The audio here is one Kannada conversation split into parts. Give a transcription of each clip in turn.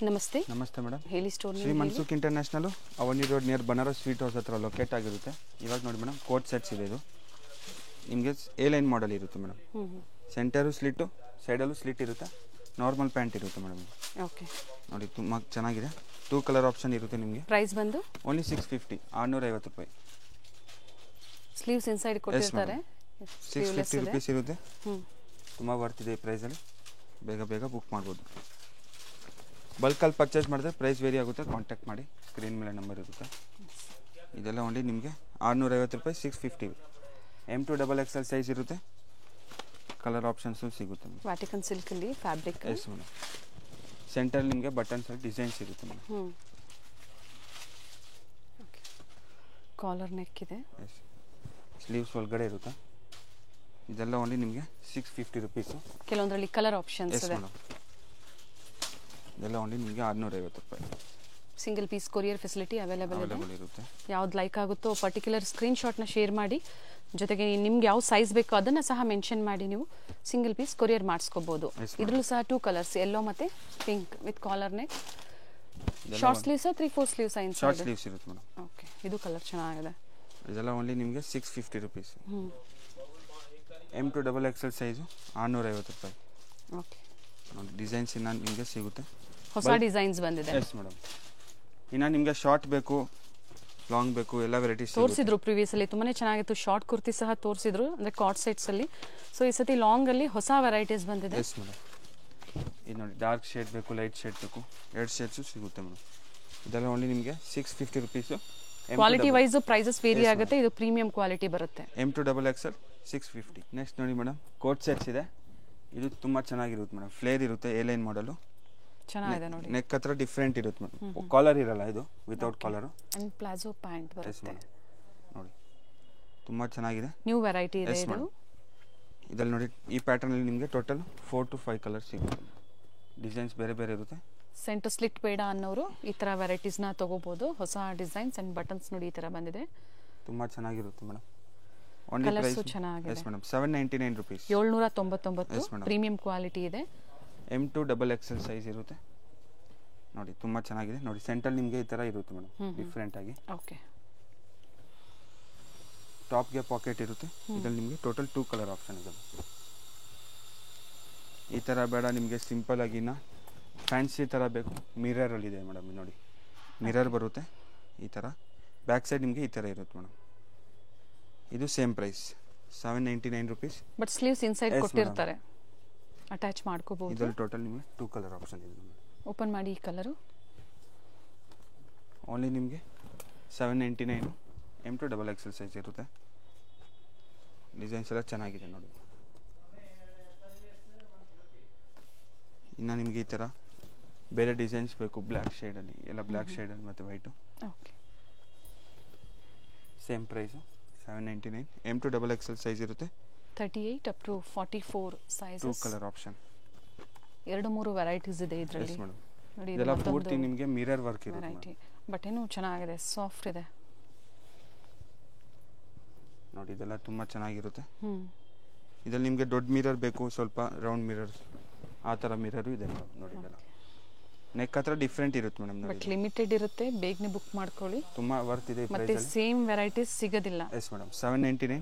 ನಮಸ್ತೆ. ನಮಸ್ತೆ ಮೇಡಮ್. ಹೇಳಿ store Shri Mansukh international Avani road near Banaras sweet house ಹತ್ರ ಲೊಕೇಟ್ ಆಗಿರುತ್ತೆ. ಇವಾಗ ನೋಡಿ ಮೇಡಮ್ ಕೋಟ್ ಸೆಟ್ಸ್ ಇದೆ. ಇದು ನಿಮಗೆ ಎ ಲೈನ್ ಮಾಡೆಲ್ ಇರುತ್ತೆ ಮೇಡಮ್. ಸೆಂಟರು ಸ್ಲಿಟ್ಟು, ಸೈಡಲ್ಲೂ ಸ್ಲಿಟ್ ಇರುತ್ತೆ. ನಾರ್ಮಲ್ ಪ್ಯಾಂಟ್ ಇರುತ್ತೆ ಮೇಡಮ್. ಓಕೆ ನೋಡಿ ತುಂಬ ಚೆನ್ನಾಗಿದೆ. 2 ಕಲರ್ ಆಪ್ಷನ್ ಇರುತ್ತೆ ನಿಮಗೆ. ಪ್ರೈಸ್ ಬಂದು ಓನ್ಲಿ 650 650 ರೂಪಾಯಿ. ಸ್ಲೀವ್ಸ್ ಇನ್ಸೈಡ್ ಕೊಟ್ಟಿರ್ತಾರೆ. 650 ರೂಪೀಸ್ ಇರುತ್ತೆ. ತುಂಬ ಬರ್ತಿದೆ ಈ ಪ್ರೈಸಲ್ಲಿ. ಬೇಗ ಬೇಗ ಬುಕ್ ಮಾಡ್ಬೋದು. ಬಲ್ಕಲ್ಲಿ ಪರ್ಚೇಸ್ ಮಾಡಿದ್ರೆ ಪ್ರೈಸ್ ವೇರಿ ಆಗುತ್ತೆ. ಕಾಂಟ್ಯಾಕ್ಟ್ ಮಾಡಿ, ಸ್ಕ್ರೀನ್ ಮೇಲೆ ನಂಬರ್ ಇರುತ್ತೆ. ಇದೆಲ್ಲ ಓನ್ಲಿ ನಿಮಗೆ 650 ರೂಪಾಯಿ. 650 M2XXL ಸೈಜ್ ಇರುತ್ತೆ. ಕಲರ್ ಆಪ್ಷನ್ಸು ಸಿಗುತ್ತೆ. ವ್ಯಾಟಿಕನ್ ಸಿಲ್ಕಲ್ಲಿ ಫ್ಯಾಬ್ರಿಕ್. Yes madam. ಸೆಂಟರ್ ನಿಮಗೆ ಬಟನ್ಸಲ್ಲಿ ಡಿಸೈನ್ಸ್ ಇರುತ್ತೆ ಮೇಡಮ್. ಕಾಲರ್ ನೆಕ್ ಇದೆ. ಎಸ್, ಸ್ಲೀವ್ಸ್ ಒಳಗಡೆ ಇರುತ್ತೆ. ಇದೆಲ್ಲ ಓನ್ಲಿ ನಿಮಗೆ 650 ರೂಪೀಸು. ಕೆಲವೊಂದರಲ್ಲಿ ಕಲರ್ ಆಪ್ಷನ್ಸ್ ಇದೆ. ಇದೆಲ್ಲ ಓನ್ಲಿ ನಿಮಗೆ 650 ರೂಪಾಯಿ. Single piece courier facility available ಇರುತ್ತೆ. ಯಾವ್ದು ಲೈಕ್ ಆಗುತ್ತೋ ಪರ್ಟಿಕ್ಯುಲರ್ ಸ್ಕ್ರೀನ್ಶಾಟ್ನ ಶೇರ್ ಮಾಡಿ, ಜೊತೆಗೆ ನಿಮ್ಗೆ ಯಾವ ಸೈಜ್ ಬೇಕೋ ಅದನ್ನು ಸಹ ಮೆನ್ಷನ್ ಮಾಡಿ ನೀವು ಸಿಂಗಲ್ ಪೀಸ್ ಕೊರಿಯರ್ ಮಾಡಿಸ್ಕೋಬಹುದು. ಇದರಲ್ಲೂ ಸಹ 2 ಕಲರ್ಸ್, ಯೆಲ್ಲೋ ಮತ್ತೆ pink with collar neck. Short sleeves 3/4 sleeves inside. Short sleeves ಇರುತ್ತೆ ಮೇಡಮ್. ಓಕೆ, ಇದು ಕಲರ್ ಚೆನ್ನಾಗಿದೆ. ಇದೆಲ್ಲ ಓನ್ಲಿ ನಿಮಗೆ 650 ರೂಪೀಸ್. M2XXL ಸೈಜು 650 ರೂಪಾಯಿ. ಓಕೆ, ಡಿಸೈನ್ಸ್ ಇನ್ನು ನಿಮಗೆ ಸಿಗುತ್ತೆ. ಹೊಸ ಡಿಸೈನ್ಸ್ ಬಂದಿದೆ. Yes madam. ಇನ್ನು ನಿಮಗೆ ಶಾರ್ಟ್ ಬೇಕು, ಲಾಂಗ್ ಬೇಕು, ಎಲ್ಲ ವೆರೈಟೀಸ್ ತೋರಿಸಿದ್ರು ಪ್ರಿವಿಯಸ್ಲಿ. ತುಂಬಾನೇ ಚೆನ್ನಾಗಿತ್ತು. ಶಾರ್ಟ್ ಕುರ್ತಿ ಸಹ ತೋರಿಸಿದ್ರು, ಅಂದರೆ ಕಾರ್ಡ್ ಸೆಟ್ಸ್ ಅಲ್ಲಿ. ಸೊ ಈ ಸತಿ ಲಾಂಗ್ ಅಲ್ಲಿ ಹೊಸ ವೆರೈಟೀಸ್ ಬಂದಿದೆ. Yes madam. ಇದು ನೋಡಿ, ಡಾರ್ಕ್ ಶೇಡ್ ಬೇಕು, ಲೈಟ್ ಶೇಡ್ ಬೇಕು, 2 ಶೇಡ್ಸು ಸಿಗುತ್ತೆ ಮೇಡಮ್. ಇದೆಲ್ಲ ಓನ್ಲಿ ನಿಮಗೆ 650 rupees. Quality wise prices very ಆಗುತ್ತೆ. ಇದು ಪ್ರೀಮಿಯಂ ಕ್ವಾಲಿಟಿ ಬರುತ್ತೆ. M2XXL 650. ನೆಕ್ಸ್ಟ್ ನೋಡಿ ಮೇಡಮ್, ಕೋಟ್ ಸೆಟ್ಸ್ ಇದೆ. ಇದು ತುಂಬ ಚೆನ್ನಾಗಿರುತ್ತೆ ಮೇಡಮ್. ಫ್ಲೇರ್ ಇರುತ್ತೆ, ಎ ಲೈನ್ ಮಾಡಲು. ಚೆನ್ನಾಗಿದೆ ನೋಡಿ. ನೆಕ್ ಹತ್ರ ಡಿಫ್ರೆಂಟ್ ಇರುತ್ತೆ ಮೇಡಮ್. ಕಾಲರ್ ಇರಲ್ಲ, ಇದು without collar. And palazzo pant ಬರುತ್ತೆ. ನೋಡಿ ತುಂಬ ಚೆನ್ನಾಗಿದೆ. ನ್ಯೂ ವೆರೈಟಿ ಇದೆ ಇದು. ಇದರಲ್ಲಿ ನೋಡಿ, ಈ ಪ್ಯಾಟರ್ನಲ್ಲಿ ನಿಮಗೆ ಟೋಟಲ್ 4 to 5 ಕಲರ್ಸ್ ಸಿಗುತ್ತೆ. ಡಿಸೈನ್ಸ್ ಬೇರೆ ಬೇರೆ ಇರುತ್ತೆ. ಸೆಂಟರ್ ಸ್ಲಿಟ್ ಬೇಡ ಅನ್ನೋರು ಈ ಥರ ವೆರೈಟೀಸ್ನ ತಗೋಬಹುದು. ಹೊಸ ಡಿಸೈನ್ಸ್ ಅಂಡ್ ಬಟನ್ಸ್ ನೋಡಿ ಈ ಥರ ಬಂದಿದೆ. ತುಂಬ ಚೆನ್ನಾಗಿರುತ್ತೆ ಮೇಡಮ್. ಕಲರ್ಸ್ ಚೆನ್ನಾಗಿದೆ. S madam. 799 rupees. 799 premium quality ಇದೆ. M2XXL ಸೈಜ್ ಇರುತ್ತೆ. ನೋಡಿ ತುಂಬ ಚೆನ್ನಾಗಿದೆ. ನೋಡಿ ಸೆಂಟರ್ ನಿಮಗೆ ಈ ಥರ ಇರುತ್ತೆ ಮೇಡಮ್, ಡಿಫ್ರೆಂಟ್ ಆಗಿ. ಓಕೆ, ಟಾಪ್ಗೆ ಪಾಕೆಟ್ ಇರುತ್ತೆ. ಇದರಲ್ಲಿ ನಿಮಗೆ ಟೋಟಲ್ 2 ಕಲರ್ ಆಪ್ಷನ್ ಇದೆ. ಈ ಥರ ಬೇಡ ನಿಮಗೆ, ಸಿಂಪಲ್ ಆಗಿನ ಫ್ಯಾನ್ಸಿ ಥರ ಬೇಕು, ಮಿರರಲ್ಲಿ ಇದೆ ಮೇಡಮ್. ನೋಡಿ ಮಿರರ್ ಬರುತ್ತೆ ಈ ಥರ. ಬ್ಯಾಕ್ ಸೈಡ್ ನಿಮಗೆ ಈ ಥರ ಇರುತ್ತೆ ಮೇಡಮ್. ಇದು same price 799 rupees. But sleeves inside ಕೊಟ್ಟಿರ್ತಾರೆ, ಅಟ್ಯಾಚ್ ಮಾಡ್ಕೋಬಹುದು. ಇದರಲ್ಲಿ ಟೋಟಲ್ ನಿಮಗೆ 2 ಕಲರ್ ಆಪ್ಷನ್ ಇದೆ. ಓಪನ್ ಮಾಡಿ. ಈ ಕಲರು ಓನ್ಲಿ ನಿಮಗೆ 799. M2XXL ಸೈಜ್ ಇರುತ್ತೆ. ಡಿಸೈನ್ಸ್ ಎಲ್ಲ ಚೆನ್ನಾಗಿದೆ ನೋಡಿ. ಇನ್ನು ನಿಮಗೆ ಈ ಥರ ಬೇರೆ ಡಿಸೈನ್ಸ್ ಬೇಕು, ಬ್ಲ್ಯಾಕ್ ಶೇಡಲ್ಲಿ ಎಲ್ಲ, ಬ್ಲ್ಯಾಕ್ ಶೇಡಲ್ಲಿ ಮತ್ತು white. Okay, same price 799. M2XXL size ಇರುತ್ತೆ. 38 up to 44 sizes. 2 colour option. 2-3 varieties ಇದೆ ಇದರಲ್ಲಿ. ನೋಡಿ ಇದೆಲ್ಲ ಪೂರ್ತಿ ನಿಮಗೆ ಮಿರರ್ ವರ್ಕ್ ಇರುತ್ತೆ. ಬಟ್ ಏನು ಚೆನ್ನಾಗಿದೆ, ಸಾಫ್ಟ್ ಇದೆ ನೋಡಿ. ಇದೆಲ್ಲ ತುಂಬ ಚೆನ್ನಾಗಿರುತ್ತೆ. ಇದರಲ್ಲಿ ನಿಮಗೆ ದೊಡ್ಡ ಮಿರರ್ ಬೇಕು, ಸ್ವಲ್ಪ ರೌಂಡ್ ಮಿರರ್, ಆ ಥರ ಮಿರರು ಇದೆ ನೋಡಿ. ಇದೆಲ್ಲ ನೆಕ್ ಹತ್ರ ಡಿಫ್ರೆಂಟ್ ಇರುತ್ತೆ ಮೇಡಮ್. ಬಟ್ ಲಿಮಿಟೆಡ್ ಇರುತ್ತೆ, ಬೇಗನೆ ಬುಕ್ ಮಾಡ್ಕೊಳ್ಳಿ. ತುಂಬ ವರ್ತ್ ಇದೆ. ಮತ್ತೆ ಸೇಮ್ ವೆರೈಟೀಸ್ ಸಿಗೋದಿಲ್ಲ. S madam. 799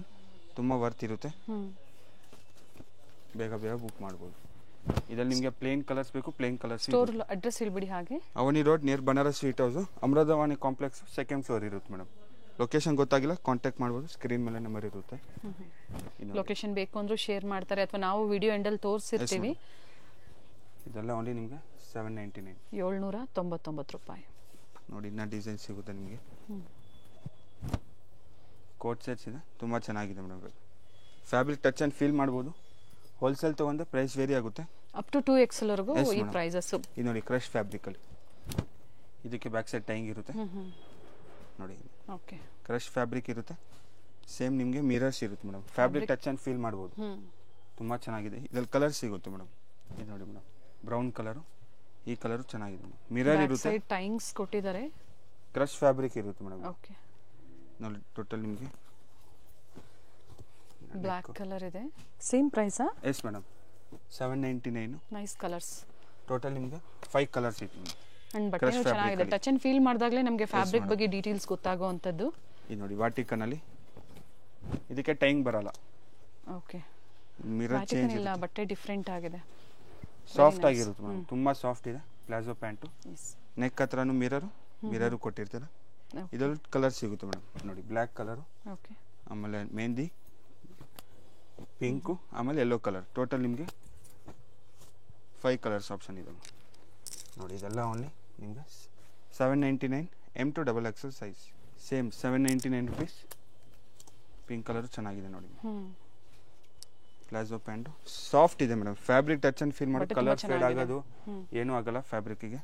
ತುಂಬ ವರ್ತ್ ಇರುತ್ತೆ. ಬೇಗ ಬೇಗ ಬುಕ್ ಮಾಡ್ಬೋದು. ಇದರಲ್ಲಿ ನಿಮಗೆ ಪ್ಲೇನ್ ಕಲರ್ಸ್ ಬೇಕು, ಪ್ಲೇನ್ ಕಲರ್ಸ್. ಸ್ಟೋರ್ ಅಡ್ರೆಸ್ ಹೇಳ್ಬಿಡಿ. ಹಾಗೆ Avani road near Banaras sweet house, Amritavani complex, 2nd floor ಇರುತ್ತೆ ಮೇಡಮ್. ಲೊಕೇಶನ್ ಗೊತ್ತಾಗಿಲ್ಲ, ಕಾಂಟ್ಯಾಕ್ಟ್ ಮಾಡ್ಬೋದು. ಸ್ಕ್ರೀನ್ ಮೇಲೆ ನಂಬರ್ ಇರುತ್ತೆ. ಲೊಕೇಶನ್ ಬೇಕು ಅಂದ್ರೂ ಶೇರ್ ಮಾಡ್ತಾರೆ, ಅಥವಾ ನಾವು ವಿಡಿಯೋ ಎಂಡಲ್ಲಿ ತೋರಿಸಿರ್ತೀವಿ. ಇದೆಲ್ಲ ಓನ್ಲಿ ನಿಮಗೆ 799. 799 ರೂಪಾಯಿ. ನೋಡಿ ಇನ್ನೂ ಡಿಸೈನ್ ಸಿಗುತ್ತೆ ನಿಮಗೆ. ಕೋಟ್ ಸೆಟ್ಸ್ ಇದೆ, ತುಂಬ ಚೆನ್ನಾಗಿದೆ madam. Fabric touch and feel ಮಾಡ್ಬೋದು. ಹೋಲ್ಸೇಲ್ ತೊಗೊಂಡ್ರೆ ಪ್ರೈಸ್ ವೇರಿ ಆಗುತ್ತೆ. ಅಪ್ ಟು 2XL ವರೆಗೂ ಈ ಪ್ರೈಸಸ್. ಇದು ನೋಡಿ ಕ್ರಶ್ ಫ್ಯಾಬ್ರಿಕಲ್ಲಿ. ಇದಕ್ಕೆ ಬ್ಯಾಕ್ ಸೈಡ್ ಟೈಂಗ್ ಇರುತ್ತೆ ನೋಡಿ. ಓಕೆ, ಕ್ರಶ್ ಫ್ಯಾಬ್ರಿಕ್ ಇರುತ್ತೆ. ಸೇಮ್ ನಿಮಗೆ ಮಿರರ್ಸ್ ಇರುತ್ತೆ madam. Fabric touch and feel ಮಾಡ್ಬೋದು. ತುಂಬ ಚೆನ್ನಾಗಿದೆ. ಇದರಲ್ಲಿ ಕಲರ್ ಸಿಗುತ್ತೆ ಮೇಡಮ್. ಇದು ನೋಡಿ ಮೇಡಮ್, ಬ್ರೌನ್ ಕಲರು, ಈ ಕಲರು ಚೆನ್ನಾಗಿದೆ. ಮಿರರ್ ಇರುತ್ತೆ, ಟೈಂಗ್ಸ್ ಕೊಟ್ಟಿದ್ದಾರೆ. ಕ್ರಶ್ ಫ್ಯಾಬ್ರಿಕ್ ಇರುತ್ತೆ ಮೇಡಮ್. ಓಕೆ, ನೋಡಿ ಟೋಟಲ್ ನಿಮಗೆ ಬ್ಲ್ಯಾಕ್ ಕಲರ್ ಇದೆ. ಸೇಮ್ ಪ್ರೈಸಾ? Yes madam. 799. Nice colours. Total ನಿಮಗೆ 5 ಕಲರ್ಸ್ ಇತ್ತು. ಅಂಡ್ ಬಟ್ಟೆ ಚೆನ್ನಾಗಿದೆ, ಟಚ್ ಅಂಡ್ ಫೀಲ್ ಮಾಡಿದಾಗಲೇ ನಮಗೆ ಫ್ಯಾಬ್ರಿಕ್ ಬಗ್ಗೆ ಡೀಟೇಲ್ಸ್ ಗೊತ್ತಾಗುವಂಥದ್ದು. ಇದು ನೋಡಿ ವಾಟಿಕನಲ್ಲಿ ಇದಕ್ಕೆ ಟೈಂಗ್ ಬರಲ್ಲ. ಓಕೆ, ಮಿರರ್ ಚೇಂಜ್ ಇಲ್ಲ, ಬಟ್ಟೆ ಡಿಫ್ರೆಂಟ್ ಆಗಿದೆ, ಸಾಫ್ಟ್ ಆಗಿರುತ್ತೆ ಮೇಡಮ್, ತುಂಬಾ ಸಾಫ್ಟ್ ಇದೆ. ಪ್ಲಾಜೋ ಪ್ಯಾಂಟು, ನೆಕ್ ಹತ್ರನೂ ಮಿರರು ಕೊಟ್ಟಿರ್ತಾರೆ. ಇದರಲ್ಲಿ ಕಲರ್ ಸಿಗುತ್ತೆ ಮೇಡಮ್, ನೋಡಿ ಬ್ಲ್ಯಾಕ್ ಕಲರು, ಓಕೆ, ಆಮೇಲೆ ಮೆಹಂದಿ ಪಿಂಕು, ಆಮೇಲೆ ಯೆಲ್ಲೋ ಕಲರ್. ಟೋಟಲ್ ನಿಮಗೆ 5 ಕಲರ್ಸ್ ಆಪ್ಷನ್ ಇದೆ ನೋಡಿ. ಇದೆಲ್ಲ ಓನ್ಲಿ ನಿಮಗೆ 799 M to XXL size, same 799 rupees. Pink colour ಚೆನ್ನಾಗಿದೆ ನೋಡಿ. ಪ್ಲಾಜೋ ಪ್ಯಾಂಟು ಸಾಫ್ಟ್ ಇದೆ madam, fabric touch and feel ಮಾಡಿ, ಕಲರ್ ಫೇಡ್ ಆಗೋದು ಏನೂ ಆಗಲ್ಲ ಫ್ಯಾಬ್ರಿಕ್ಕಿಗೆ.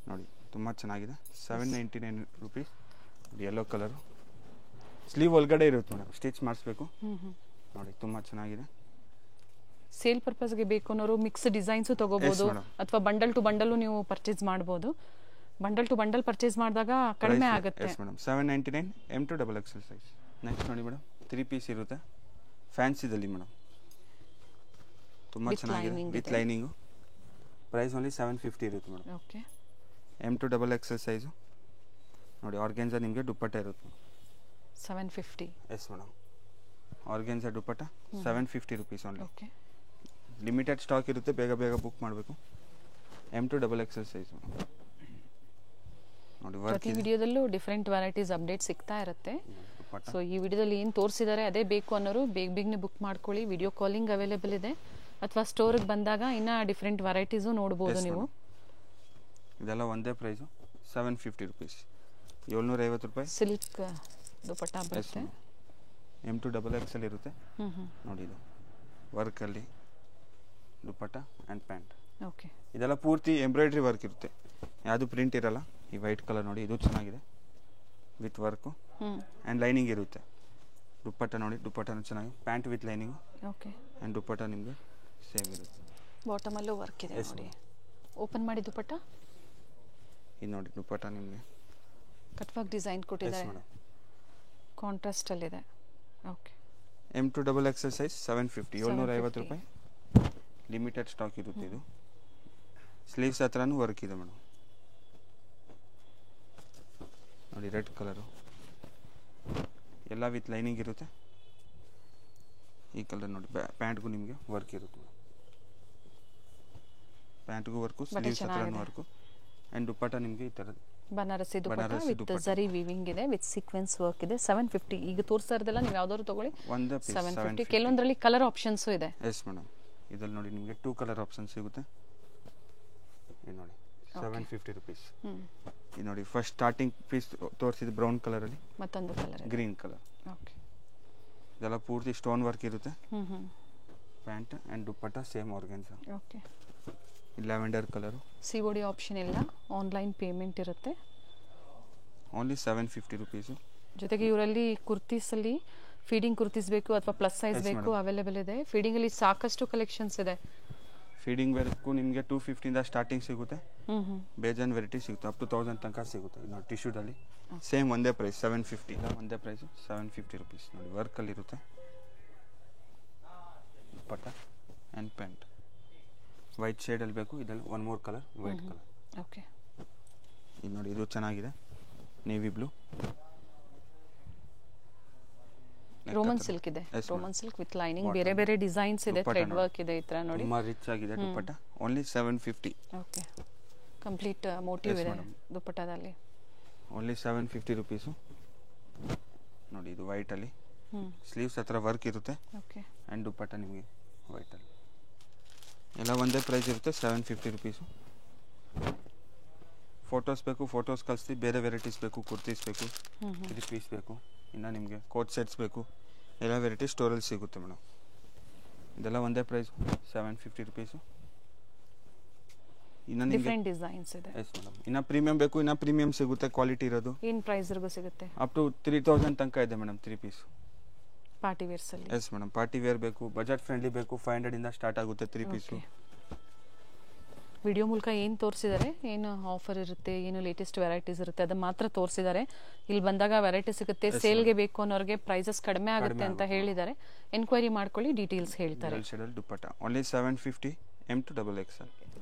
ನೋಡಿ ತುಂಬ ಚೆನ್ನಾಗಿದೆ. 799 ರುಪೀಸ್. ಯೆಲ್ಲೋ ಕಲರು, ಸ್ಲೀವ್ ಒಳಗಡೆ ಇರುತ್ತೆ ಮೇಡಮ್, ಸ್ಟಿಚ್ ಮಾಡಿಸ್ಬೇಕು ನೋಡಿ. ತುಂಬ ಚೆನ್ನಾಗಿದೆ. ಸೇಲ್ ಪರ್ಪಸ್ಗೆ ಬೇಕು ಅನ್ನೋರು ಮಿಕ್ಸ್ ಡಿಸೈನ್ಸು ತಗೋಬಹುದು, ಅಥವಾ ಬಂಡಲ್ ಟು ಬಂಡಲ್ ನೀವು ಪರ್ಚೇಸ್ ಮಾಡಬಹುದು. ಬಂಡಲ್ ಟು ಬಂಡಲ್ ಪರ್ಚೇಸ್ ಮಾಡಿದಾಗ ಕಡಿಮೆ ಆಗುತ್ತೆ. Madam 799 M to XXL size. Next ನೋಡಿ ಮೇಡಮ್, 3 ಪೀಸ್ ಇರುತ್ತೆ ಫ್ಯಾನ್ಸಿದಲ್ಲಿ ಮೇಡಮ್, ತುಂಬ ಚೆನ್ನಾಗಿದೆ ವಿತ್ ಲೈನಿಂಗು. ಪ್ರೈಸ್ ಓನ್ಲಿ 750 ಇರುತ್ತೆ madam. Okay, M to XXL size ನೋಡಿ. ಆರ್ಗೆನ್ಸಾ ನಿಮಗೆ ದುಪ್ಪಟ್ಟ ಇರುತ್ತೆ 750. ಎಸ್ ಮೇಡಮ್, ಆರ್ಗೆನ್ಸಾ ದುಪ್ಪಟ್ಟ 750 rupees only. Okay, limited stock ಇರುತ್ತೆ, ಬೇಗ ಬೇಗ ಬುಕ್ ಮಾಡಬೇಕು. M to XXL ಸೈಜ್ ನೋಡಿ. ಪ್ರತಿ ವಿಡಿಯೋದಲ್ಲೂ ಡಿಫ್ರೆಂಟ್ ವೆರೈಟೀಸ್ ಅಪ್ಡೇಟ್ ಸಿಗ್ತಾ ಇರುತ್ತೆ. ಸೊ ಈ ವಿಡಿಯೋದಲ್ಲಿ ಏನು ತೋರಿಸಿದ್ದಾರೆ ಅದೇ ಬೇಕು ಅನ್ನೋರು ಬೇಗನೆ ಬುಕ್ ಮಾಡ್ಕೊಳ್ಳಿ. ವಿಡಿಯೋ ಕಾಲಿಂಗ್ ಅವೈಲೇಬಲ್ ಇದೆ, ಅಥವಾ ಸ್ಟೋರಿಗೆ ಬಂದಾಗ ಇನ್ನೂ ಡಿಫ್ರೆಂಟ್ ವೆರೈಟೀಸು ನೋಡ್ಬೋದು ನೀವು. ಇದೆಲ್ಲ ಒಂದೇ ಪ್ರೈಸು 750 ರುಪೀಸ್, 750 ರೂಪಾಯಿ. ಸಿಲ್ಕ್ ದುಪಟ್ಟ ಬರುತ್ತೆ, M to XXL ಇರುತ್ತೆ ನೋಡಿ. ಇದು ವರ್ಕಲ್ಲಿ ದುಪಟ್ಟ ಆ್ಯಂಡ್ ಪ್ಯಾಂಟ್. ಓಕೆ, ಇದೆಲ್ಲ ಪೂರ್ತಿ ಎಂಬ್ರಾಯ್ಡ್ರಿ ವರ್ಕ್ ಇರುತ್ತೆ, ಯಾವುದು ಪ್ರಿಂಟ್ ಇರಲ್ಲ. ಈ ವೈಟ್ ಕಲರ್ ನೋಡಿ, ಇದು ಚೆನ್ನಾಗಿದೆ ವಿತ್ ವರ್ಕು ಆ್ಯಂಡ್ ಲೈನಿಂಗ್ ಇರುತ್ತೆ. ದುಪ್ಪಟ್ಟ ನೋಡಿ, ದುಪ್ಪಟ್ಟನೂ ಚೆನ್ನಾಗಿ, pant with lining. Okay, and dupatta ನಿಮಗೆ ಸೇಮ್ ಇರುತ್ತೆ. ಬಾಟಮಲ್ಲೂ ವರ್ಕ್ ಇದೆ ನೋಡಿ. ಓಪನ್ ಮಾಡಿ ದುಪ್ಪಟ್ಟ, ಇದು ನೋಡಿ ದುಪ್ಪಟ್ಟ ನಿಮಗೆ ಕಟ್ ವರ್ಕ್ ಡಿಸೈನ್ ಕೊಟ್ಟಿದ್ದಾರೆ, ಕಾಂಟ್ರಾಸ್ಟ್ ಅಲ್ಲಿದೆ. Okay, M to XXL size 750, 750 ರೂಪಾಯಿ. ಲಿಮಿಟೆಡ್ ಸ್ಟಾಕ್ ಇರುತ್ತೆ ಇದು. ಸ್ಲೀವ್ಸ್ ಹತ್ರನೂ ವರ್ಕ್ ಇದೆ ಮೇಡಮ್ ನೋಡಿ. ರೆಡ್ ಕಲರು ಎಲ್ಲ ವಿತ್ ಲೈನಿಂಗ್ ಇರುತ್ತೆ. ಈ ಕಲರ್ ನೋಡಿ, ಪ್ಯಾಂಟ್ಗೂ ನಿಮಗೆ ವರ್ಕ್ ಇರುತ್ತೆ, ಪ್ಯಾಂಟ್ಗೂ ವರ್ಕು, ಸ್ಲೀವ್ಸ್ ಹತ್ರನೂ ವರ್ಕು. ಆ್ಯಂಡ್ ದುಪ್ಪಟ್ಟ ನಿಮಗೆ ಈ ಥರದ್ದು ಬನಾರಸಿ ದುಪಟ್ಟ ವಿತ್ ಜರಿ ವೀವಿಂಗ್ ಇದೆ, ವಿತ್ ಸೀಕ್ವೆನ್ಸ್ ವರ್ಕ್ ಇದೆ. 750. ಈಗ ತೋರಿಸ್ತಾ ಇರೋದೆಲ್ಲ ನೀವು ಯಾವ್ದಾದ್ರು ತಗೊಳ್ಳಿ, 750. ಕೆಲವೊಂದರಲ್ಲಿ ಕಲರ್ ಆಪ್ಷನ್ಸು ಇದೆ. ಎಸ್ ಮೇಡಮ್, ಇದ್ರಲ್ಲಿ ನೋಡಿ ನಿಮಗೆ 2 ಕಲರ್ ಆಪ್ಷನ್ ಸಿಗುತ್ತೆ. ಇದು ನೋಡಿ 750 ರುಪೀಸ್. ಇದು ನೋಡಿ, ಫಸ್ಟ್ ಸ್ಟಾರ್ಟಿಂಗ್ ಪೀಸ್ ತೋರಿಸಿದ ಬ್ರೌನ್ ಕಲರಲ್ಲಿ, ಮತ್ತೊಂದು ಕಲರ್ ಗ್ರೀನ್ ಕಲರ್. ಓಕೆ, ಇದೆಲ್ಲ ಪೂರ್ತಿ ಸ್ಟೋನ್ ವರ್ಕ್ ಇರುತ್ತೆ. Pant and dupatta same organza. Okay, lavender colour. COD option ಇಲ್ಲ, ಆನ್ಲೈನ್ ಪೇಮೆಂಟ್ ಇರುತ್ತೆ. Only 750 rupees. ಜೊತೆಗೆ ಇವರಲ್ಲಿ ಕುರ್ತೀಸಲ್ಲಿ ಫೀಡಿಂಗ್ ಕುರ್ತೀಸ್ ಬೇಕು ಅಥವಾ ಪ್ಲಸ್ ಸೈಜ್ ಬೇಕು, ಅವೈಲೇಬಲ್ ಇದೆ. ಫೀಡಿಂಗಲ್ಲಿ ಸಾಕಷ್ಟು ಕಲೆಕ್ಷನ್ಸ್ ಇದೆ. ಫೀಡಿಂಗ್ ವೇರ್ಗೂ ನಿಮಗೆ 250 ಸ್ಟಾರ್ಟಿಂಗ್ ಸಿಗುತ್ತೆ. ಬೇಜಾನ್ ವೆರೈಟಿ ಸಿಗುತ್ತೆ, ಅಪ್ ಟು 1000 ತನಕ ಸಿಗುತ್ತೆ. ಇದು ನೋಡಿ ಟಿಶ್ಯೂದಲ್ಲಿ ಸೇಮ್ ಒಂದೇ ಪ್ರೈಸ್ 750. ಇಲ್ಲ ಒಂದೇ ಪ್ರೈಸು 750 ರುಪೀಸ್ ನೋಡಿ. ವರ್ಕಲ್ಲಿರುತ್ತೆ, ದುಪ್ಪಟ್ಟ ಆ್ಯಂಡ್ ಪ್ಯಾಂಟ್. ವೈಟ್ ಶೇಡಲ್ಲಿ ಬೇಕು, ಇದರಲ್ಲಿ 1 more colour, white colour. Okay, ಇದು ನೋಡಿ, ಇದು ಚೆನ್ನಾಗಿದೆ, ನೇವಿ ಬ್ಲೂ. ರೋಮನ್ ಸಿಲ್ಕ್ ಇದೆ, ರೋಮನ್ ಸಿಲ್ಕ್ ವಿತ್ ಲೈನಿಂಗ್, ಬೇರೆ ಬೇರೆ ಡಿಸೈನ್ಸ್ ಇದೆ, ಥ್ರೆಡ್ ವರ್ಕ್ ಇದೆ. ಈ ತರ ನೋಡಿ, ತುಂಬಾ ರಿಚ್ ಆಗಿದೆ ದುಪ್ಪಟ್ಟ. ಓನ್ಲಿ 750. ಓಕೆ, ಕಂಪ್ಲೀಟ್ ಮೋಟಿವ್ ಇದೆ ದುಪ್ಪಟ್ಟದಲ್ಲಿ. ಓನ್ಲಿ 750 ರುಪೀಸು ನೋಡಿ. ಇದು ವೈಟಲ್ಲಿ ಸ್ಲೀವ್ಸ್ ಹತ್ರ ವರ್ಕ್ ಇರುತ್ತೆ. ಓಕೆ, ಆ್ಯಂಡ್ ದುಪ್ಪಟ್ಟ ನಿಮಗೆ ವೈಟಲ್ಲಿ. ಎಲ್ಲ ಒಂದೇ ಪ್ರೈಸ್ ಇರುತ್ತೆ, 750 ರುಪೀಸು. ಫೋಟೋಸ್ ಬೇಕು, ಫೋಟೋಸ್ ಕಳಿಸ್ತೀವಿ. ಬೇರೆ ವೆರೈಟೀಸ್ ಬೇಕು, ಕುರ್ತೀಸ್ ಬೇಕು, 3 ಪೀಸ್ ಬೇಕು, ಇನ್ನು ನಿಮಗೆ ಕೋಟ್ ಸೆಟ್ಸ್ ಬೇಕು, ಎಲ್ಲ ವೆರೈಟಿ ಸ್ಟೋರಲ್ಲಿ ಸಿಗುತ್ತೆ ಮೇಡಮ್. ಇದೆಲ್ಲ ಒಂದೇ ಪ್ರೈಸ್ 750 ರುಪೀಸು. ಇನ್ನು ಡಿಫರೆಂಟ್ ಡಿಸೈನ್ಸ್ ಇದೆ. ಎಸ್ ಮೇಡಮ್, ಇನ್ನು ಪ್ರೀಮಿಯಂ ಬೇಕು, ಇನ್ನು ಪ್ರೀಮಿಯಂ ಸಿಗುತ್ತೆ, ಕ್ವಾಲಿಟಿ ಇರೋದು. ಏನು ಪ್ರೈಸ್ವರೆಗೂ ಸಿಗುತ್ತೆ? ಅಪ್ ಟು 3000 ತನಕ ಇದೆ ಮೇಡಮ್ 3 ಪೀಸ್. ಪಾರ್ಟಿ ವೇರ್ಸ್ ಅಲ್ಲಿ? ಎಸ್ ಮೇಡಮ್, ಪಾರ್ಟಿ ವೇರ್ ಬೇಕು, ಬಜೆಟ್ ಫ್ರೆಂಡ್ಲಿ ಬೇಕು, 500 ಇಂದ ಸ್ಟಾರ್ಟ್ ಆಗುತ್ತೆ 3 ಪೀಸು. ವಿಡಿಯೋ ಮೂಲಕ ಏನು ತೋರಿಸಿದ್ದಾರೆ, ಏನು ಆಫರ್ ಇರುತ್ತೆ, ಏನು ಲೇಟೆಸ್ಟ್ ವೆರೈಟೀಸ್ ಇರುತ್ತೆ ಅದು ಮಾತ್ರ ತೋರಿಸಿದ್ದಾರೆ. ಇಲ್ಲಿ ಬಂದಾಗ ವೆರೈಟಿ ಸಿಗುತ್ತೆ. ಸೇಲ್ಗೆ ಬೇಕು ಅನ್ನೋರಿಗೆ ಪ್ರೈಸಸ್ ಕಡಿಮೆ ಆಗುತ್ತೆ ಅಂತ ಹೇಳಿದ್ದಾರೆ. ಎನ್ಕ್ವೈರಿ ಮಾಡ್ಕೊಳ್ಳಿ, ಡೀಟೇಲ್ಸ್ ಹೇಳ್ತಾರೆ. ದುಪ್ಪಟ್ಟ ಓನ್ಲಿ 750 M to XXL.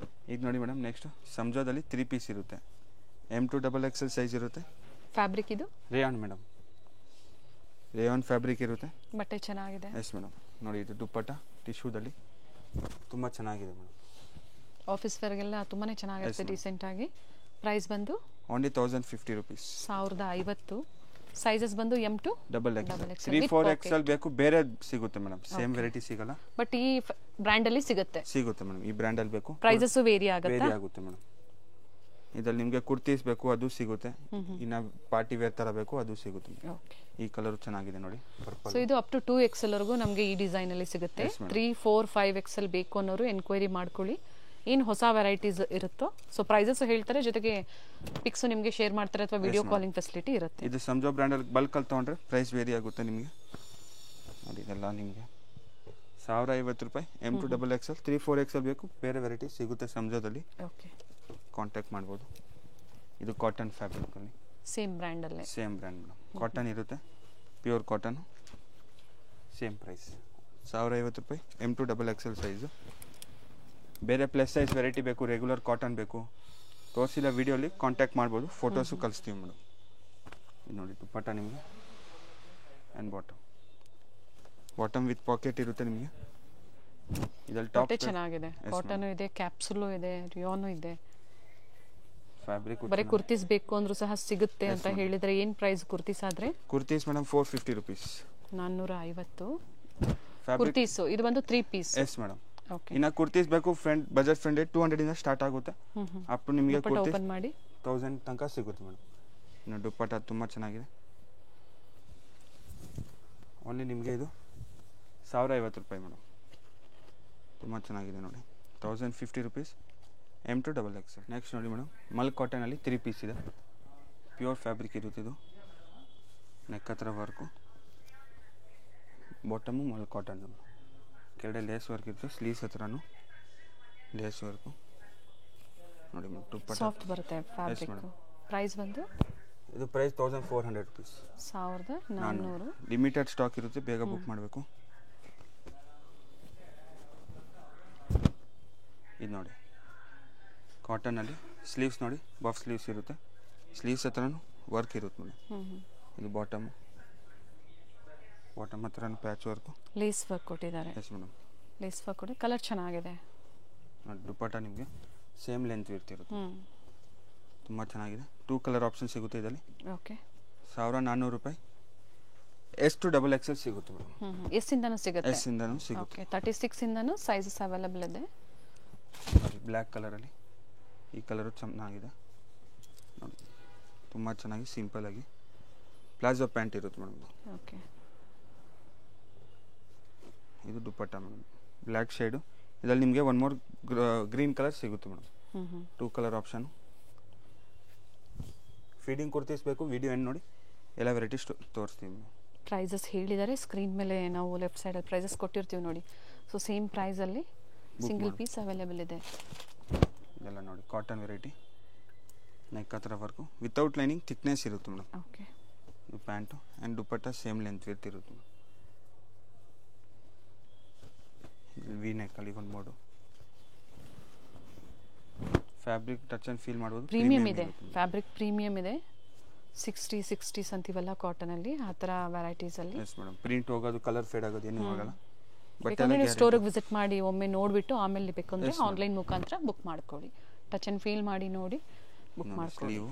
ಈಗ ನೋಡಿ ಮೇಡಮ್ ನೆಕ್ಸ್ಟ್ ಸಂಜೋದಲ್ಲಿ 3 ಪೀಸ್ ಇರುತ್ತೆ. M2 XXL ಸೈಜ್ ಇರುತ್ತೆ. ಫ್ಯಾಬ್ರಿಕ್ ಇದು ರೇಯಾನ್ ಮೇಡಮ್, ರೇಯಾನ್ ಫ್ಯಾಬ್ರಿಕ್ ಇರುತ್ತೆ. ಬಟ್ಟೆ ಚೆನ್ನಾಗಿದೆ. Yes madam. ನೋಡಿ ಇದು ದುಪ್ಪಟ್ಟ ಟಿಶ್ಯೂದಲ್ಲಿ ತುಂಬ ಚೆನ್ನಾಗಿದೆ ಮೇಡಮ್. ಆಫೀಸ್ ವೇರ್ಗೆಲ್ಲ ತುಂಬಾ ಚೆನ್ನಾಗಿರುತ್ತೆ ರೀಸೆಂಟಾಗಿ. ಪ್ರೈಸ್ ಬಂದು ಓನ್ಲಿ 1050 ರುಪೀಸ್. 1050. ಸೈಜಸ್ ಬಂದು M2 XXL 3, 4 XL ಬೇಕು, ಬೇರೆ ಸಿಗುತ್ತೆ ಮೇಡಮ್, ಸೇಮ್ ವೆರೈಟಿ ಸಿಗಲ್ಲ. ಬಟ್ ಈ ಬ್ರ್ಯಾಂಡ್ ಅಲ್ಲಿ ಸಿಗುತ್ತೆ ಮೇಡಮ್. ಈ ಬ್ರ್ಯಾಂಡ್ ಅಲ್ಲಿ ಬೇಕು. ಪ್ರೈಸಸ್ ವೇರಿ ಆಗುತ್ತೆ ಮೇಡಮ್. ಇದ್ರಲ್ಲಿ ನಿಮಗೆ ಕುರ್ತೀಸ್ ಬೇಕು ಅದು ಸಿಗುತ್ತೆ. ಇನ್ನ ಪಾರ್ಟಿ ವೇರ್ ತರ ಬೇಕು ಅದು ಸಿಗುತ್ತೆ. ಈ ಕಲರ್ ಚೆನ್ನಾಗಿದೆ ನೋಡಿ, ಪರ್ಪಲ್. ಸೊ ಇದು ಅಪ್ ಟು 2 XL ವರೆಗೂ ನಮಗೆ ಈ ಡಿಸೈನ್ ಅಲ್ಲಿ ಸಿಗುತ್ತೆ. 3, 4, 5 XL ಬೇಕು ಅನ್ನೋರು ಎನ್ಕ್ವೈರಿ ಮಾಡ್ಕೊಳ್ಳಿ. ಏನು ಹೊಸ ವೆರೈಟೀಸ್ ಇರುತ್ತೋ ಸೊ ಪ್ರೈಸಸ್ ಹೇಳ್ತಾರೆ, ಜೊತೆಗೆ ಪಿಕ್ಸ್ ನಿಮಗೆ ಶೇರ್ ಮಾಡ್ತಾರೆ ಅಥವಾ ವಿಡಿಯೋ ಕಾಲಿಂಗ್ ಫೆಸಿಲಿಟಿ ಇರುತ್ತೆ. ಇದು ಸಂಜೋ ಬ್ರ್ಯಾಂಡಲ್ಲಿ ಬಲ್ಕಲ್ಲಿ ತೊಗೊಂಡ್ರೆ ಪ್ರೈಸ್ ವೇರಿ ಆಗುತ್ತೆ ನಿಮಗೆ. ನೋಡಿ ಇದೆಲ್ಲ ನಿಮಗೆ 1050 ರೂಪಾಯಿ. M2 XXL 3, 4 XL ಬೇಕು, ಬೇರೆ ವೆರೈಟಿ ಸಿಗುತ್ತೆ ಸಂಜೋದಲ್ಲಿ. ಓಕೆ, ಕಾಂಟ್ಯಾಕ್ಟ್ ಮಾಡ್ಬೋದು. ಇದು ಕಾಟನ್ ಫ್ಯಾಬ್ರಿಕಲ್ಲಿ ಸೇಮ್ ಬ್ರ್ಯಾಂಡಲ್ಲೇ, ಸೇಮ್ ಬ್ರ್ಯಾಂಡ್ ಮೇಡಮ್. ಕಾಟನ್ ಇರುತ್ತೆ, ಪ್ಯೂರ್ ಕಾಟನ್. ಸೇಮ್ ಪ್ರೈಸ್ 1050 ರೂಪಾಯಿ. M2 XXL size. ಬೇರೆ ಪ್ಲಸ್ ಸೈಜ್ ವೆರೈಟಿ ಬೇಕು, ರೆಗ್ಯುಲರ್ ಕಾಟನ್ ಬೇಕು, ತೋರಿಸಿಲ್ಲ ವಿಡಿಯೋಲಿ ಕಾಂಟ್ಯಾಕ್ಟ್ ಮಾಡ್ಬೋದು, ಫೋಟೋಸು ಕಳಿಸ್ತೀವಿ ಮೇಡಮ್. ಇದು ನೋಡಿ ದುಪ್ಪಟ್ಟ ನಿಮಗೆ ಆ್ಯಂಡ್ ಬಾಟಮ್ ವಿತ್ ಪಾಕೆಟ್ ಇರುತ್ತೆ ನಿಮಗೆ. ಇದರಲ್ಲಿ ಟಾಪ್ ಚೆನ್ನಾಗಿದೆ, ಕಾಟನ್ ಇದೆ, ಕ್ಯಾಪ್ಸುಲು ಇದೆ, ರಿಯಾನು ಇದೆ. ಫ್ಯಾಬ್ರಿಕ್ ಬರೀ ಕುರ್ತೀಸ್ ಬೇಕು ಅಂದ್ರೂ ಸಹ ಸಿಗುತ್ತೆ ಅಂತ ಹೇಳಿದ್ರೆ ಏನು ಪ್ರೈಸ್ ಕುರ್ತೀಸ್ ಆದ್ರೆ? Kurtis madam 450 rupees. 450 ಕುರ್ತೀಸ್. ಇದು ಬಂದು 3 ಪೀಸ್. Yes madam. ಇನ್ನ ಕುರ್ತೀಸ್ ಬೇಕು ಫ್ರೆಂಡ್, ಬಜೆಟ್ ಫ್ರೆಂಡ್ 200 ಇಂದ ಸ್ಟಾರ್ಟ್ ಆಗುತ್ತೆ. ಅಪ್ ಟು ನಿಮಗೆ ಓಪನ್ ಮಾಡಿ 1000 ತನಕ ಸಿಗುತ್ತೆ ಮೇಡಮ್. ಇನ್ನು ದುಪ್ಪಟ್ಟ ತುಂಬ ಚೆನ್ನಾಗಿದೆ. ಓನ್ಲಿ ನಿಮಗೆ ಇದು 1050 ರೂಪಾಯಿ ಮೇಡಮ್. ತುಂಬ ಚೆನ್ನಾಗಿದೆ ನೋಡಿ, 1050 ರುಪೀಸ್. M2 XXL. ನೆಕ್ಸ್ಟ್ ನೋಡಿ ಮೇಡಮ್, ಮಲ್ ಕಾಟನಲ್ಲಿ 3 ಪೀಸ್ ಇದೆ. ಪ್ಯೂರ್ ಫ್ಯಾಬ್ರಿಕ್ ಇರುತ್ತೆ ಇದು. ನೆಕ್ ಹತ್ರ ವರ್ಕು, ಬಾಟಮು ಮಲ್ ಕಾಟನ್. ಕೆಳಗಡೆ ಲೇಸ್ ವರ್ಕ್ ಇರುತ್ತೆ, ಸ್ಲೀವ್ಸ್ ಹತ್ರನೂ ಲೇಸ್ ವರ್ಕು. ನೋಡಿ ಮೇಡಮ್ ದುಪ್ಪಟ್ಟ ಸಾಫ್ಟ್ ಬರುತ್ತೆ ಫ್ಯಾಬ್ರಿಕ್. ಪ್ರೈಸ್ ಬಂದು ಇದು ಪ್ರೈಸ್ 1400 ರುಪೀಸ್. 1400. ಲಿಮಿಟೆಡ್ ಸ್ಟಾಕ್ ಇರುತ್ತೆ, ಬೇಗ ಬುಕ್ ಮಾಡಬೇಕು. ಇದು ನೋಡಿ ಕಾಟನಲ್ಲಿ ಸ್ಲೀವ್ಸ್ ನೋಡಿ, ಬಫ್ ಸ್ಲೀವ್ಸ್ ಇರುತ್ತೆ, ಸ್ಲೀವ್ಸ್ ಹತ್ರನೂ ವರ್ಕ್ ಇರುತ್ತೆ ಮೇಡಮ್. ಇದು ಬಾಟಮ್ ಹತ್ರನೂ ಪ್ಯಾಚ್ ವರ್ಕು, ಲೇಸ್ ವರ್ಕ್ ಕೊಟ್ಟಿದ್ದಾರೆ. ಎಸ್ ಮೇಡಮ್, ಲೇಸ್ ವರ್ಕ್ ಕೊಡಿ. ಕಲರ್ ಚೆನ್ನಾಗಿದೆ ನೋಡಿ. ದುಪ್ಪಟ್ಟ ನಿಮಗೆ ಸೇಮ್ ಲೆಂತ್ ಇರ್ತಿರುತ್ತೆ, ತುಂಬ ಚೆನ್ನಾಗಿದೆ. 2 ಕಲರ್ ಆಪ್ಷನ್ ಸಿಗುತ್ತೆ ಇದರಲ್ಲಿ. ಓಕೆ, 1400 ರೂಪಾಯಿ. S2 XXL ಸಿಗುತ್ತೆ ಮೇಡಮ್. ಎಸ್ ಇಂದನೂ ಸಿಗುತ್ತೆ. ಎಸ್ ಇಂದನೂ ಸಿಗುತ್ತೆ. 36 ಇಂದನೂ ಸೈಜಸ್ ಅವೈಲೇಬಲ್ ಇದೆ. ಬ್ಲ್ಯಾಕ್ ಕಲರಲ್ಲಿ ಈ ಕಲರು ಚೆನ್ನಾಗಿದೆ ನೋಡಿ, ತುಂಬ ಚೆನ್ನಾಗಿ ಸಿಂಪಲ್ ಆಗಿ ಪ್ಲಾಜೋ ಪ್ಯಾಂಟ್ ಇರುತ್ತೆ ಮೇಡಮ್. ಓಕೆ, ಇದು ದುಪ್ಪಟ್ಟ ಮೇಡಮ್, ಬ್ಲ್ಯಾಕ್ ಶೇಡು. ಇದರಲ್ಲಿ ನಿಮಗೆ 1 ಮೋರ್ ಗ್ರೀನ್ ಕಲರ್ ಸಿಗುತ್ತೆ madam. 2 colour option. Feeding kurtis ಬೇಕು, ವಿಡಿಯೋ ಏನು ನೋಡಿ ಎಲ್ಲ ವೆರೈಟಿ ತೋರಿಸ್ತೀವಿ. ಪ್ರೈಸಸ್ ಹೇಳಿದ್ದಾರೆ ಸ್ಕ್ರೀನ್ ಮೇಲೆ, ನಾವು ಲೆಫ್ಟ್ ಸೈಡಲ್ಲಿ ಪ್ರೈಸಸ್ ಕೊಟ್ಟಿರ್ತೀವಿ ನೋಡಿ. ಸೊ ಸೇಮ್ ಪ್ರೈಸಲ್ಲಿ ಸಿಂಗಲ್ ಪೀಸ್ ಅವೈಲೇಬಲ್ ಇದೆ. ಇದೆಲ್ಲ ನೋಡಿ ಕಾಟನ್ ವೆರೈಟಿ, ನೆಕ್ ಹತ್ರ ವರ್ಕು, ವಿತೌಟ್ ಲೈನಿಂಗ್, ಥಿಕ್ನೆಸ್ ಇರುತ್ತೆ ಮೇಡಮ್. ಓಕೆ, ಇದು pant and dupatta same length ಇರ್ತಿರುತ್ತೆ ಮೇಡಮ್. ವಿ ನೆಕ್ಕಲ್ಲಿ ಒಂದು mode. Fabric touch and feel ಮಾಡ್ಬೋದು. ಪ್ರೀಮಿಯಮ್ ಇದೆ, ಫ್ಯಾಬ್ರಿಕ್ ಪ್ರೀಮಿಯಮ್ ಇದೆ. 60 ಅಂತೀವಲ್ಲ ಕಾಟನಲ್ಲಿ, ಆ ಥರ ವೆರೈಟೀಸಲ್ಲಿ. ಎಸ್ ಮೇಡಮ್, ಪ್ರಿಂಟ್ ಹೋಗೋದು, ಕಲರ್ ಫೇಡ್ ಆಗೋದು ಏನೂ ಆಗಲ್ಲ. ಬೇಕಂದ್ರೆ ನೀವು ಸ್ಟೋರಿಗೆ ವಿಸಿಟ್ ಮಾಡಿ ಒಮ್ಮೆ ನೋಡಿಬಿಟ್ಟು ಆಮೇಲೆ ಬೇಕಂದ್ರೆ ಆನ್ಲೈನ್ ಮುಖಾಂತರ ಬುಕ್ ಮಾಡ್ಕೊಳ್ಳಿ. ಟಚ್ ಆ್ಯಂಡ್ ಫೀಲ್ ಮಾಡಿ ನೋಡಿ ಬುಕ್ ಮಾಡ್ಕೊಳ್ಳಿ. Sleeve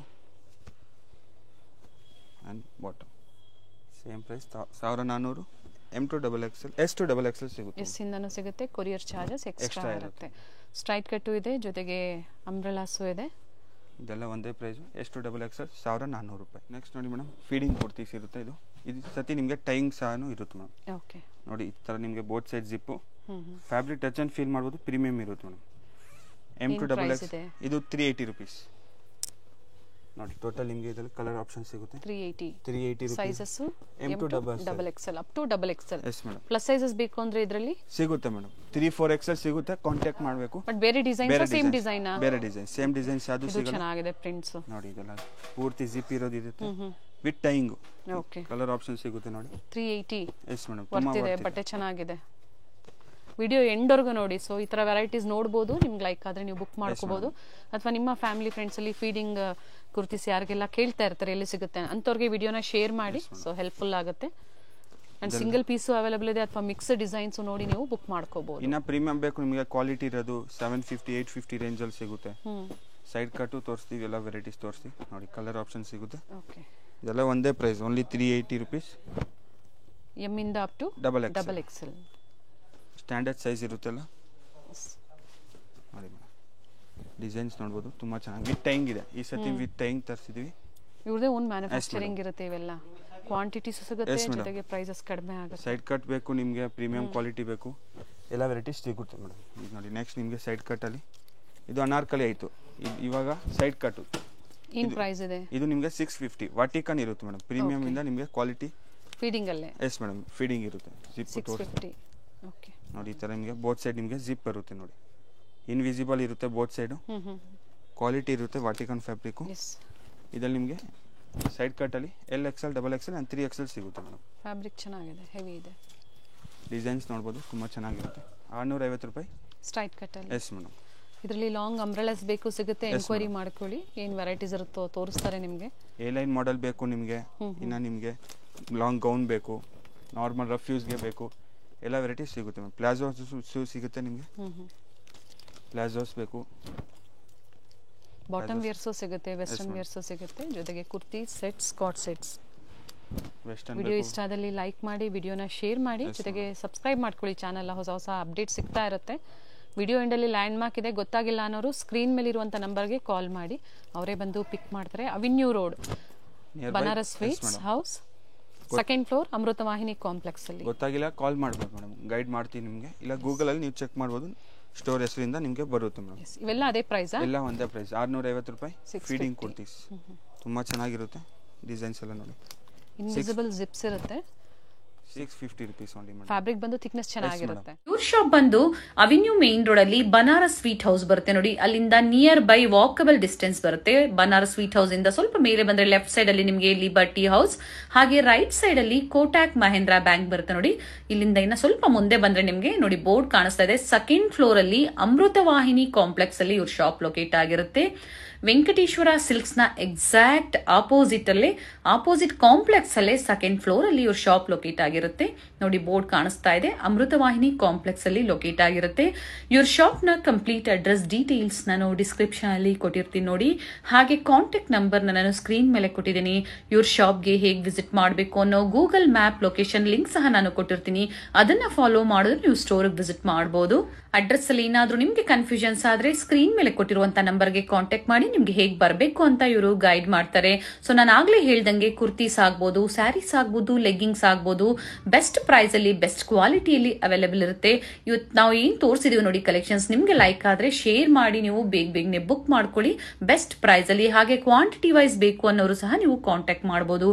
and bottom same price 1400. M2 XXL, S2 XXL ಸಿಗುತ್ತೆ. ಎಸ್ ಇಂದನೂ ಸಿಗುತ್ತೆ. ಕೊರಿಯರ್ ಚಾರ್ಜಸ್ ಎಕ್ಸ್ಟ್ರಾ ಇರುತ್ತೆ. ಸ್ಟ್ರೈಟ್ ಕಟ್ಟು ಇದೆ, ಜೊತೆಗೆ ಅಂಬ್ರೆಲಾಸು ಇದೆ. ಇದೆಲ್ಲ ಒಂದೇ ಪ್ರೈಸು. S2 XXL 1400 ರೂಪಾಯಿ. ನೆಕ್ಸ್ಟ್ ನೋಡಿ ಮೇಡಮ್, ಫೀಡಿಂಗ್ ಕುರ್ತೀಸ್ ಇರುತ್ತೆ. ಇದು ಸತಿ ನಿಮಗೆ ಟೈಯಿಂಗ್ ಸಹ ಇರುತ್ತೆ ಮೇಡಮ್. ಓಕೆ, ನೋಡಿ ಈ ಥರ ನಿಮಗೆ both side zip, fabric touch and feel ಮಾಡ್ಬೋದು. ಪ್ರೀಮಿಯಮ್ ಇರುತ್ತೆ ಮೇಡಮ್. M2 XXL ಇದು 380 ರುಪೀಸ್. ನೋಡಿ ಟೋಟಲ್ ನಿಮಗೆ ಇದರಲ್ಲಿ ಕಲರ್ ಆಪ್ಷನ್ ಸಿಗುತ್ತೆ. 380 sizes M2 XXL up to XXL. Yes madam. Plus sizes ಬೇಕು ಅಂದ್ರೆ ಇದರಲ್ಲಿ ಸಿಗುತ್ತೆ ಮೇಡಮ್. 3, 4 XL ಸಿಗುತ್ತೆ, ಕಾಂಟ್ಯಾಕ್ಟ್ ಮಾಡಬೇಕು. ಬಟ್ ಬೇರೆ ಡಿಸೈನ್ ಸೇಮ್ ಡಿಸೈನ್, ಬೇರೆ ಡಿಸೈನ್ ಸೇಮ್ ಡಿಸೈನ್ಸ್ ಅದು ಸಿಗಲ್ಲ. ಚೆನ್ನಾಗಿದೆ ಪ್ರಿಂಟ್ಸ್ ನೋಡಿ. ಇದೆಲ್ಲ ಪೂರ್ತಿ ಜಿಪ್ ಇರೋದು ಇರುತ್ತೆ with tying. Okay, colour option ಸಿಗುತ್ತೆ ನೋಡಿ. 380. ಎಸ್ ಮೇಡಮ್, ವರ್ತಿದೆ, ಬಟ್ಟೆ ಚೆನ್ನಾಗಿದೆ. ವಿಡಿಯೋ ಎಂಡ್ವರೆಗೂ ನೋಡಿ. ಸೊ ಈ ಥರ ವೆರೈಟೀಸ್ ನೋಡ್ಬೋದು, ನಿಮ್ಗೆ ಲೈಕ್ ಆದರೆ ನೀವು ಬುಕ್ ಮಾಡ್ಕೋಬೋದು. ಅಥವಾ ನಿಮ್ಮ ಫ್ಯಾಮಿಲಿ ಫ್ರೆಂಡ್ಸಲ್ಲಿ ಫೀಡಿಂಗ್ ಕುರ್ತೀಸ್ ಯಾರಿಗೆಲ್ಲ ಕೇಳ್ತಾ ಇರ್ತಾರೆ ಎಲ್ಲಿ ಸಿಗುತ್ತೆ ಅಂಥವ್ರಿಗೆ ವಿಡಿಯೋನ ಶೇರ್ ಮಾಡಿ. ಸೊ ಹೆಲ್ಪ್ಫುಲ್ ಆಗುತ್ತೆ. ಆ್ಯಂಡ್ ಸಿಂಗಲ್ ಪೀಸು ಅವೈಲೇಬಲ್ ಇದೆ ಅಥವಾ ಮಿಕ್ಸ್ಡ್ ಡಿಸೈನ್ಸು ನೋಡಿ ನೀವು ಬುಕ್ ಮಾಡ್ಕೋಬೋದು. ಇನ್ನು ಪ್ರೀಮಿಯಂ ಬೇಕು ನಿಮಗೆ ಕ್ವಾಲಿಟಿ ಇರೋದು 750 850 ರೇಂಜಲ್ಲಿ ಸಿಗುತ್ತೆ. ಸೈಡ್ ಕಟ್ಟು ತೋರಿಸ್ತೀವಿ, ಎಲ್ಲ ವೆರೈಟೀಸ್ ತೋರಿಸ್ತೀವಿ ನೋಡಿ. ಕಲರ್ ಆಪ್ಷನ್ ಸಿಗುತ್ತೆ. ಓಕೆ, ಇದೆಲ್ಲ ಒಂದೇ ಪ್ರೈಸ್, ಓನ್ಲಿ 380 ರುಪೀಸ್. ಎಮ್ ಇಂದ up to double XL standard size ಇರುತ್ತಲ್ಲ ನೋಡಿ. ಡಿಸೈನ್ಸ್ ನೋಡ್ಬೋದು, ತುಂಬ ಚೆನ್ನಾಗಿ ವಿತ್ ಟೈಂಗ್ ಇದೆ. ಈ ಸತಿ ವಿತ್ ಟೈಂಗ್ ತರಿಸಿದ್ವಿ. ಇವ್ರದೇ ಓನ್ ಮ್ಯಾನುಫ್ಯಾಕ್ಚರಿಂಗ್ ಇರುತ್ತೆ. ಇವೆಲ್ಲ ಕ್ವಾಂಟಿಟೀಸ್ ಸಿಗುತ್ತೆ, ಜೊತೆಗೆ ಪ್ರೈಸಸ್ ಕಡಿಮೆ ಆಗುತ್ತೆ. ಸೈಡ್ ಕಟ್ ಬೇಕು ನಿಮಗೆ, ಪ್ರೀಮಿಯಂ ಕ್ವಾಲಿಟಿ ಬೇಕು, ಎಲ್ಲ ವೆರೈಟೀಸ್ ಸಿಗುತ್ತೆ ಮೇಡಮ್. ಈಗ ನೋಡಿ ನೆಕ್ಸ್ಟ್ ನಿಮಗೆ ಸೈಡ್ ಕಟ್ಟಲ್ಲಿ ಇದು ಅನಾರ್ಕಲಿ ಆಯಿತು. ಇವಾಗ ಸೈಡ್ ಕಟ್ಟು ಏನು ಪ್ರೈಸ್ ಇದೆ? ಇದು ನಿಮಗೆ 650 ವಾಟಿಕನ್ ಇರುತ್ತೆ ಮೇಡಮ್. ಪ್ರೀಮಿಯಂ ಇಂದ ನಿಮಗೆ ಕ್ವಾಲಿಟಿ ಫೀಡಿಂಗ್ ಅಲ್ಲೇ. ಎಸ್ ಮೇಡಮ್, ಫೀಡಿಂಗ್ ಇರುತ್ತೆ. ಜಿಪ್ 650. ಓಕೆ ನೋಡಿ, ಈ ಥರ ನಿಮಗೆ ಬೋತ್ ಸೈಡ್ ನಿಮಗೆ ಜಿಪ್ ಬರುತ್ತೆ ನೋಡಿ. ಇನ್ವಿಸಿಬಲ್ ಇರುತ್ತೆ ಬೋತ್ ಸೈಡು. ಕ್ವಾಲಿಟಿ ಇರುತ್ತೆ ವಾಟಿಕನ್ ಫ್ಯಾಬ್ರಿಕ್ಕು. ಇದರಲ್ಲಿ ನಿಮಗೆ ಸೈಡ್ ಕಟ್ಟಲ್ಲಿ LXL XXL ಆ್ಯಂಡ್ 3XL ಸಿಗುತ್ತೆ ಮೇಡಮ್. ಫ್ಯಾಬ್ರಿಕ್ ಚೆನ್ನಾಗಿದೆ, ಹೆವಿ ಇದೆ. ಡಿಸೈನ್ಸ್ ನೋಡ್ಬೋದು, ತುಂಬ ಚೆನ್ನಾಗಿರುತ್ತೆ. 650 ರೂಪಾಯಿ ಸ್ಟ್ರೈಟ್ ಕಟ್ಟಲ್ಲಿ. Yes madam. ಇದರಲ್ಲಿ ಲಾಂಗ್ ಅಂಬ್ರೆಲಾಸ್ ಬೇಕು ಸಿಗುತ್ತೆ, ಎನ್ಕ್ವೈರಿ ಮಾಡ್ಕೊಳ್ಳಿ. ಏನು ವೆರೈಟೀಸ್ ಇರುತ್ತೋ ತೋರಿಸ್ತಾರೆ ನಿಮಗೆ. ಎ ಲೈನ್ ಮಾಡೆಲ್ ಬೇಕು ನಿಮಗೆ, ಇನ್ನು ನಿಮಗೆ ಲಾಂಗ್ ಗೌನ್ ಬೇಕು, ನಾರ್ಮಲ್ ರಫ್ ಯೂಸ್ಗೆ ಬೇಕು, ಎಲ್ಲ ವೆರೈಟೀಸ್ ಸಿಗುತ್ತೆ ಮ್ಯಾಮ್. ಪ್ಲಾಜೋಸ್ ಸಿಗುತ್ತೆ ನಿಮಗೆ, ಪ್ಲಾಜೋಸ್ ಬೇಕು, ಬಾಟಮ್ ವೇರ್ಸು ಸಿಗುತ್ತೆ, ವೆಸ್ಟರ್ನ್ ವೇರ್ಸು ಸಿಗುತ್ತೆ, ಜೊತೆಗೆ ಕುರ್ತಿ ಸೆಟ್ಸ್, ಕಾಟ್ ಸೆಟ್ಸ್. ವೆಸ್ಟರ್ನ್ ವಿಡಿಯೋ ಇಷ್ಟ ಆದಲ್ಲಿ ಲೈಕ್ ಮಾಡಿ, ವಿಡಿಯೋನ ಶೇರ್ ಮಾಡಿ, ಜೊತೆಗೆ ಸಬ್ಸ್ಕ್ರೈಬ್ ಮಾಡ್ಕೊಳ್ಳಿ. ಚಾನಲ್ ಹೊಸ ಹೊಸ ಅಪ್ಡೇಟ್ ಸಿಗ್ತಾ ಇರುತ್ತೆ. ವಿಡಿಯೋ ಎಂಡಲ್ಲಿ ಲ್ಯಾಂಡ್ ಮಾರ್ಕ್ ಇದೆ, ಗೊತ್ತಾಗಿಲ್ಲ ಅನ್ನೋರು ಸ್ಕ್ರೀನ್ ಮೇಲೆ ಇರುವಂಥ ನಂಬರ್ಗೆ ಕಾಲ್ ಮಾಡಿ, ಅವರೇ ಬಂದು ಪಿಕ್ ಮಾಡ್ತಾರೆ. Avenue road, Banaras sweets house, second floor, Amruthavahini complex ಅಲ್ಲಿ. ಗೊತ್ತಾಗಿಲ್ಲ ಕಾಲ್ ಮಾಡ್ಬೋದು ಮೇಡಮ್, ಗೈಡ್ ಮಾಡ್ತೀನಿ ನಿಮಗೆ. ಇಲ್ಲ ಗೂಗಲಲ್ಲಿ ನೀವು ಚೆಕ್ ಮಾಡ್ಬೋದು, ಸ್ಟೋರ್ ಹೆಸರಿಂದ ನಿಮಗೆ ಬರುತ್ತೆ ಮೇಡಮ್. ಇವೆಲ್ಲ ಅದೇ ಪ್ರೈಸ್, ಎಲ್ಲ ಒಂದೇ ಪ್ರೈಸ್, 650 ರೂಪಾಯಿ. ಫೀಡಿಂಗ್ ಕುರ್ತೀಸ್ ತುಂಬ ಚೆನ್ನಾಗಿರುತ್ತೆ. ಡಿಸೈನ್ಸ್ ಎಲ್ಲ ನೋಡಿ, ಇನ್ವಿಸಿಬಲ್ ಜಿಪ್ಸ್ ಇರುತ್ತೆ. 650 ರೂಪೀಸ್ ಓನ್ಲಿ ಮೇಡಮ್. ಫ್ಯಾಬ್ರಿಕ್ ಬಂದು ಥಿಕ್ನೆಸ್ ಚೆನ್ನಾಗಿರುತ್ತೆ. ಇವ್ರ ಶಾಪ್ ಬಂದು ಅವೆನ್ಯೂ ಮೇನ್ ರೋಡ್ ಅಲ್ಲಿ ಬನಾರಸ್ ಸ್ವೀಟ್ ಹೌಸ್ ಬರುತ್ತೆ ನೋಡಿ. ಅಲ್ಲಿಂದ ನಿಯರ್ ಬೈ ವಾಕಬಲ್ ಡಿಸ್ಟೆನ್ಸ್ ಬರುತ್ತೆ. ಬನಾರಸ್ ಸ್ವೀಟ್ ಹೌಸ್ ಇಂದ ಸ್ವಲ್ಪ ಮೇಲೆ ಬಂದ್ರೆ ಲೆಫ್ಟ್ ಸೈಡ್ ಅಲ್ಲಿ ನಿಮಗೆ ಲಿಬರ್ಟಿ ಹೌಸ್, ಹಾಗೆ ರೈಟ್ ಸೈಡ್ ಅಲ್ಲಿ ಕೋಟಾಕ್ ಮಹೇಂದ್ರ ಬ್ಯಾಂಕ್ ಬರುತ್ತೆ ನೋಡಿ. ಇಲ್ಲಿಂದ ಇನ್ನ ಸ್ವಲ್ಪ ಮುಂದೆ ಬಂದ್ರೆ ನಿಮಗೆ ನೋಡಿ ಬೋರ್ಡ್ ಕಾಣಿಸ್ತಾ ಇದೆ. ಸೆಕೆಂಡ್ ಫ್ಲೋರ್ ಅಲ್ಲಿ ಅಮೃತವಾಹಿನಿ ಕಾಂಪ್ಲೆಕ್ಸ್ ಅಲ್ಲಿ ಇವ್ರ ಶಾಪ್ ಲೊಕೇಟ್ ಆಗಿರುತ್ತೆ. ವೆಂಕಟೇಶ್ವರ ಸಿಲ್ಕ್ಸ್ ನ ಎಕ್ಸಾಕ್ಟ್ ಆಪೋಸಿಟ್ ಕಾಂಪ್ಲೆಕ್ಸ್ ಅಲ್ಲೇ ಸೆಕೆಂಡ್ ಫ್ಲೋರ್ ಅಲ್ಲಿ ಇವ್ರ ಶಾಪ್ ಲೊಕೇಟ್ ಆಗಿರುತ್ತೆ ನೋಡಿ. ಬೋರ್ಡ್ ಕಾಣಿಸ್ತಾ ಇದೆ, ಅಮೃತವಾಹಿನಿ ಕಾಂಪ್ಲೆಕ್ಸ್ ಅಲ್ಲಿ ಲೊಕೇಟ್ ಆಗಿರುತ್ತೆ. ಇವ್ರ ಶಾಪ್ ನ ಕಂಪ್ಲೀಟ್ ಅಡ್ರೆಸ್ ಡೀಟೇಲ್ಸ್ ನಾನು ಡಿಸ್ಕ್ರಿಪ್ಷನ್ ಅಲ್ಲಿ ಕೊಟ್ಟಿರ್ತೀನಿ ನೋಡಿ. ಹಾಗೆ ಕಾಂಟ್ಯಾಕ್ಟ್ ನಂಬರ್ ನಾನು ಸ್ಕ್ರೀನ್ ಮೇಲೆ ಕೊಟ್ಟಿದ್ದೀನಿ. ಇವ್ರ ಶಾಪ್ಗೆ ಹೇಗೆ ವಿಸಿಟ್ ಮಾಡಬೇಕು ಅನ್ನೋ ಗೂಗಲ್ ಮ್ಯಾಪ್ ಲೊಕೇಶನ್ ಲಿಂಕ್ ಸಹ ನಾನು ಕೊಟ್ಟಿರ್ತೀನಿ. ಅದನ್ನ ಫಾಲೋ ಮಾಡಿದ್ರೆ ನೀವು ಸ್ಟೋರ್ಗೆ ವಿಸಿಟ್ ಮಾಡಬಹುದು. ಅಡ್ರೆಸ್ ಅಲ್ಲಿ ಏನಾದ್ರೂ ನಿಮ್ಗೆ ಕನ್ಫ್ಯೂಷನ್ಸ್ ಆದ್ರೆ ಸ್ಕ್ರೀನ್ ಮೇಲೆ ಕೊಟ್ಟಿರುವಂತ ನಂಬರ್ಗೆ ಕಾಂಟ್ಯಾಕ್ಟ್ ಮಾಡಿ ನಿಮ್ಗೆ ಹೇಗೆ ಬರಬೇಕು ಅಂತ ಇವರು ಗೈಡ್ ಮಾಡ್ತಾರೆ. ಸೊ ನಾನು ಆಗ್ಲೇ ಹೇಳ್ದಂಗೆ ಕುರ್ತೀಸ್ ಆಗ್ಬೋದು, ಸ್ಯಾರೀಸ್ ಆಗ್ಬೋದು, ಲೆಗ್ಗಿಂಗ್ಸ್ ಆಗ್ಬೋದು, ಬೆಸ್ಟ್ ಪ್ರೈಸ್ ಅಲ್ಲಿ ಬೆಸ್ಟ್ ಕ್ವಾಲಿಟಿಯಲ್ಲಿ ಅವೈಲೇಬಲ್ ಇರುತ್ತೆ. ಇವತ್ತು ನಾವು ಏನ್ ತೋರಿಸಿದೀವಿ ನೋಡಿ ಕಲೆಕ್ಷನ್ಸ್, ನಿಮ್ಗೆ ಲೈಕ್ ಆದ್ರೆ ಶೇರ್ ಮಾಡಿ, ನೀವು ಬೇಗನೆ ಬುಕ್ ಮಾಡ್ಕೊಳ್ಳಿ ಬೆಸ್ಟ್ ಪ್ರೈಸ್ ಅಲ್ಲಿ. ಹಾಗೆ ಕ್ವಾಂಟಿಟಿ ವೈಸ್ ಬೇಕು ಅನ್ನೋರು ಸಹ ನೀವು ಕಾಂಟ್ಯಾಕ್ಟ್ ಮಾಡಬಹುದು.